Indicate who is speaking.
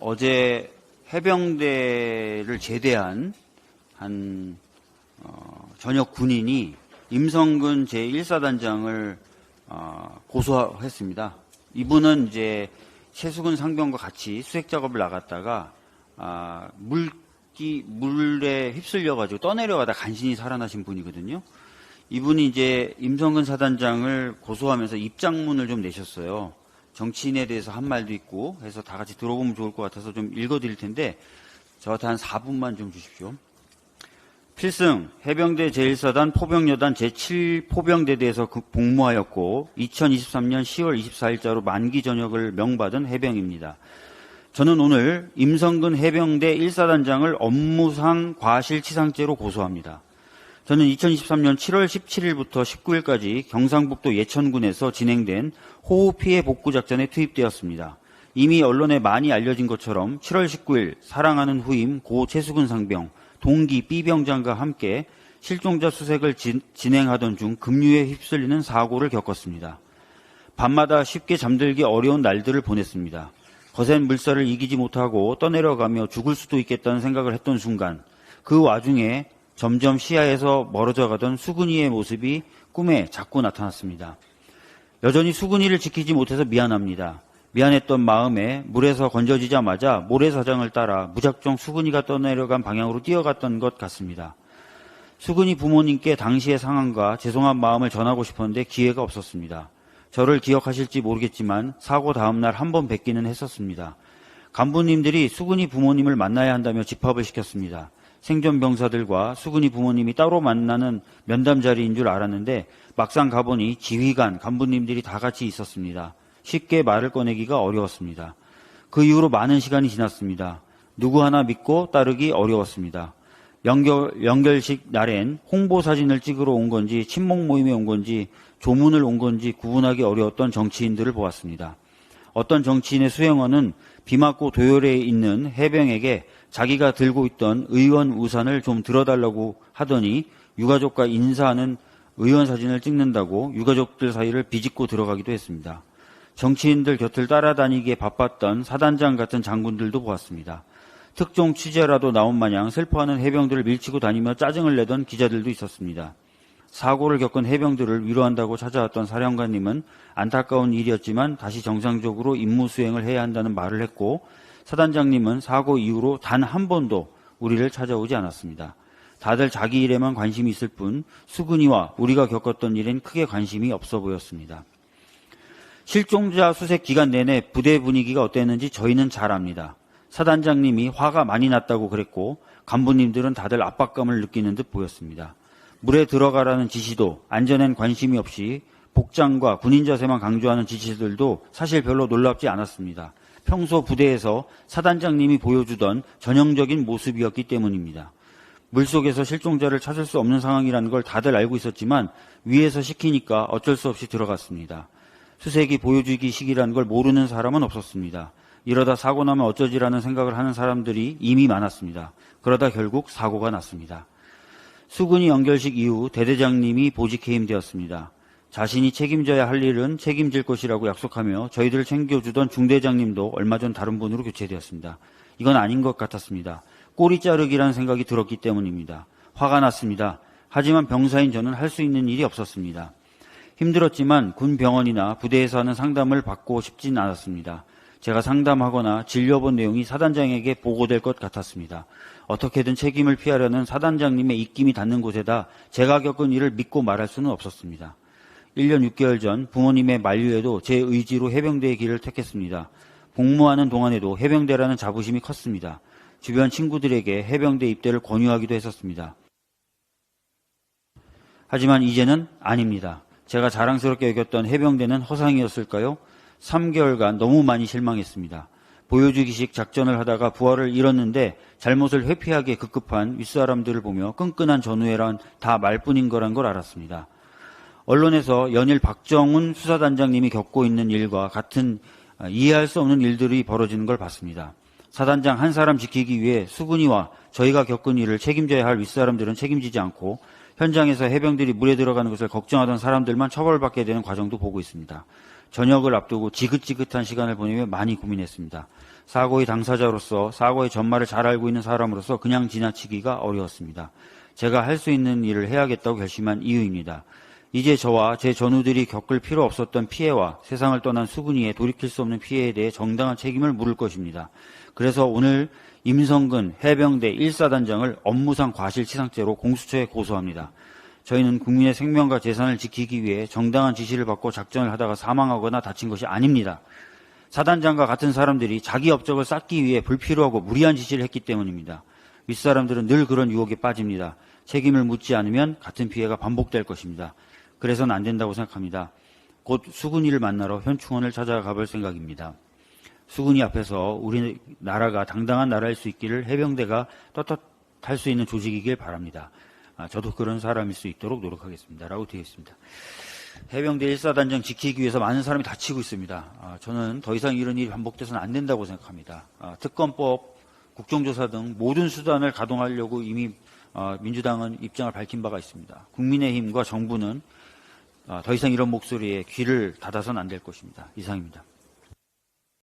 Speaker 1: 어제 해병대를 제대한 한 전역 군인이 임성근 제1사단장을 고소했습니다. 이분은 이제 최수근 상병과 같이 수색 작업을 나갔다가 물에 휩쓸려가지고 떠내려가다 간신히 살아나신 분이거든요. 이분이 이제 임성근 사단장을 고소하면서 입장문을 좀 내셨어요. 정치인에 대해서 한 말도 있고 해서 다 같이 들어보면 좋을 것 같아서 좀 읽어드릴 텐데 저한테 한 4분만 좀 주십시오. 필승, 해병대 제1사단 포병여단 제7포병대대에서 복무하였고 2023년 10월 24일자로 만기 전역을 명받은 해병입니다. 저는 오늘 임성근 해병대 1사단장을 업무상 과실치상죄로 고소합니다. 저는 2023년 7월 17일부터 19일까지 경상북도 예천군에서 진행된 호우피해 복구작전에 투입되었습니다. 이미 언론에 많이 알려진 것처럼 7월 19일 사랑하는 후임 고 최수근 상병, 동기 B병장과 함께 실종자 수색을 진행하던 중 급류에 휩쓸리는 사고를 겪었습니다. 밤마다 쉽게 잠들기 어려운 날들을 보냈습니다. 거센 물살을 이기지 못하고 떠내려가며 죽을 수도 있겠다는 생각을 했던 순간 그 와중에 점점 시야에서 멀어져 가던 수근이의 모습이 꿈에 자꾸 나타났습니다. 여전히 수근이를 지키지 못해서 미안합니다. 미안했던 마음에 물에서 건져지자마자 모래사장을 따라 무작정 수근이가 떠내려간 방향으로 뛰어갔던 것 같습니다. 수근이 부모님께 당시의 상황과 죄송한 마음을 전하고 싶었는데 기회가 없었습니다. 저를 기억하실지 모르겠지만 사고 다음날 한 번 뵙기는 했었습니다. 간부님들이 수근이 부모님을 만나야 한다며 집합을 시켰습니다. 생존 병사들과 수근이 부모님이 따로 만나는 면담 자리인 줄 알았는데 막상 가보니 지휘관, 간부님들이 다 같이 있었습니다. 쉽게 말을 꺼내기가 어려웠습니다. 그 이후로 많은 시간이 지났습니다. 누구 하나 믿고 따르기 어려웠습니다. 연결식 날엔 홍보 사진을 찍으러 온 건지 친목 모임에 온 건지 조문을 온 건지 구분하기 어려웠던 정치인들을 보았습니다. 어떤 정치인의 수행원은 비 맞고 도열에 있는 해병에게 자기가 들고 있던 의원 우산을 좀 들어달라고 하더니 유가족과 인사하는 의원 사진을 찍는다고 유가족들 사이를 비집고 들어가기도 했습니다. 정치인들 곁을 따라다니기에 바빴던 사단장 같은 장군들도 보았습니다. 특종 취재라도 나온 마냥 슬퍼하는 해병들을 밀치고 다니며 짜증을 내던 기자들도 있었습니다. 사고를 겪은 해병들을 위로한다고 찾아왔던 사령관님은 안타까운 일이었지만 다시 정상적으로 임무 수행을 해야 한다는 말을 했고 사단장님은 사고 이후로 단 한 번도 우리를 찾아오지 않았습니다. 다들 자기 일에만 관심이 있을 뿐 수근이와 우리가 겪었던 일엔 크게 관심이 없어 보였습니다. 실종자 수색 기간 내내 부대 분위기가 어땠는지 저희는 잘 압니다. 사단장님이 화가 많이 났다고 그랬고 간부님들은 다들 압박감을 느끼는 듯 보였습니다. 물에 들어가라는 지시도 안전엔 관심이 없이 복장과 군인 자세만 강조하는 지시들도 사실 별로 놀랍지 않았습니다. 평소 부대에서 사단장님이 보여주던 전형적인 모습이었기 때문입니다. 물속에서 실종자를 찾을 수 없는 상황이라는 걸 다들 알고 있었지만 위에서 시키니까 어쩔 수 없이 들어갔습니다. 수색이 보여주기식이라는 걸 모르는 사람은 없었습니다. 이러다 사고 나면 어쩌지라는 생각을 하는 사람들이 이미 많았습니다. 그러다 결국 사고가 났습니다. 수근이 연결식 이후 대대장님이 보직 해임되었습니다. 자신이 책임져야 할 일은 책임질 것이라고 약속하며 저희들을 챙겨주던 중대장님도 얼마 전 다른 분으로 교체되었습니다. 이건 아닌 것 같았습니다. 꼬리 자르기라는 생각이 들었기 때문입니다. 화가 났습니다. 하지만 병사인 저는 할 수 있는 일이 없었습니다. 힘들었지만 군 병원이나 부대에서 하는 상담을 받고 싶진 않았습니다. 제가 상담하거나 진료본 내용이 사단장에게 보고될 것 같았습니다. 어떻게든 책임을 피하려는 사단장님의 입김이 닿는 곳에다 제가 겪은 일을 믿고 말할 수는 없었습니다. 1년 6개월 전 부모님의 만류에도 제 의지로 해병대의 길을 택했습니다. 복무하는 동안에도 해병대라는 자부심이 컸습니다. 주변 친구들에게 해병대 입대를 권유하기도 했었습니다. 하지만 이제는 아닙니다. 제가 자랑스럽게 여겼던 해병대는 허상이었을까요? 3개월간 너무 많이 실망했습니다. 보여주기식 작전을 하다가 부하를 잃었는데 잘못을 회피하기에 급급한 윗사람들을 보며 끈끈한 전우회란 다 말뿐인 거란 걸 알았습니다. 언론에서 연일 박정훈 수사단장님이 겪고 있는 일과 같은 이해할 수 없는 일들이 벌어지는 걸 봤습니다. 사단장 한 사람 지키기 위해 수근이와 저희가 겪은 일을 책임져야 할 윗사람들은 책임지지 않고 현장에서 해병들이 물에 들어가는 것을 걱정하던 사람들만 처벌받게 되는 과정도 보고 있습니다. 전역을 앞두고 지긋지긋한 시간을 보내며 많이 고민했습니다. 사고의 당사자로서 사고의 전말을 잘 알고 있는 사람으로서 그냥 지나치기가 어려웠습니다. 제가 할 수 있는 일을 해야겠다고 결심한 이유입니다. 이제 저와 제 전우들이 겪을 필요 없었던 피해와 세상을 떠난 수근이의 돌이킬 수 없는 피해에 대해 정당한 책임을 물을 것입니다. 그래서 오늘 임성근 해병대 1사단장을 업무상 과실치상죄로 공수처에 고소합니다. 저희는 국민의 생명과 재산을 지키기 위해 정당한 지시를 받고 작전을 하다가 사망하거나 다친 것이 아닙니다. 사단장과 같은 사람들이 자기 업적을 쌓기 위해 불필요하고 무리한 지시를 했기 때문입니다. 윗사람들은 늘 그런 유혹에 빠집니다. 책임을 묻지 않으면 같은 피해가 반복될 것입니다. 그래서는 안 된다고 생각합니다. 곧 수근이를 만나러 현충원을 찾아가 볼 생각입니다. 수근이 앞에서 우리나라가 당당한 나라일 수 있기를 해병대가 떳떳할 수 있는 조직이길 바랍니다. 저도 그런 사람일 수 있도록 노력하겠습니다. 라고 되어 있습니다. 해병대 1사단장 지키기 위해서 많은 사람이 다치고 있습니다. 저는 더 이상 이런 일이 반복돼서는 안 된다고 생각합니다. 특검법, 국정조사 등 모든 수단을 가동하려고 이미 민주당은 입장을 밝힌 바가 있습니다. 국민의힘과 정부는 더 이상 이런 목소리에 귀를 닫아서는 안 될 것입니다. 이상입니다.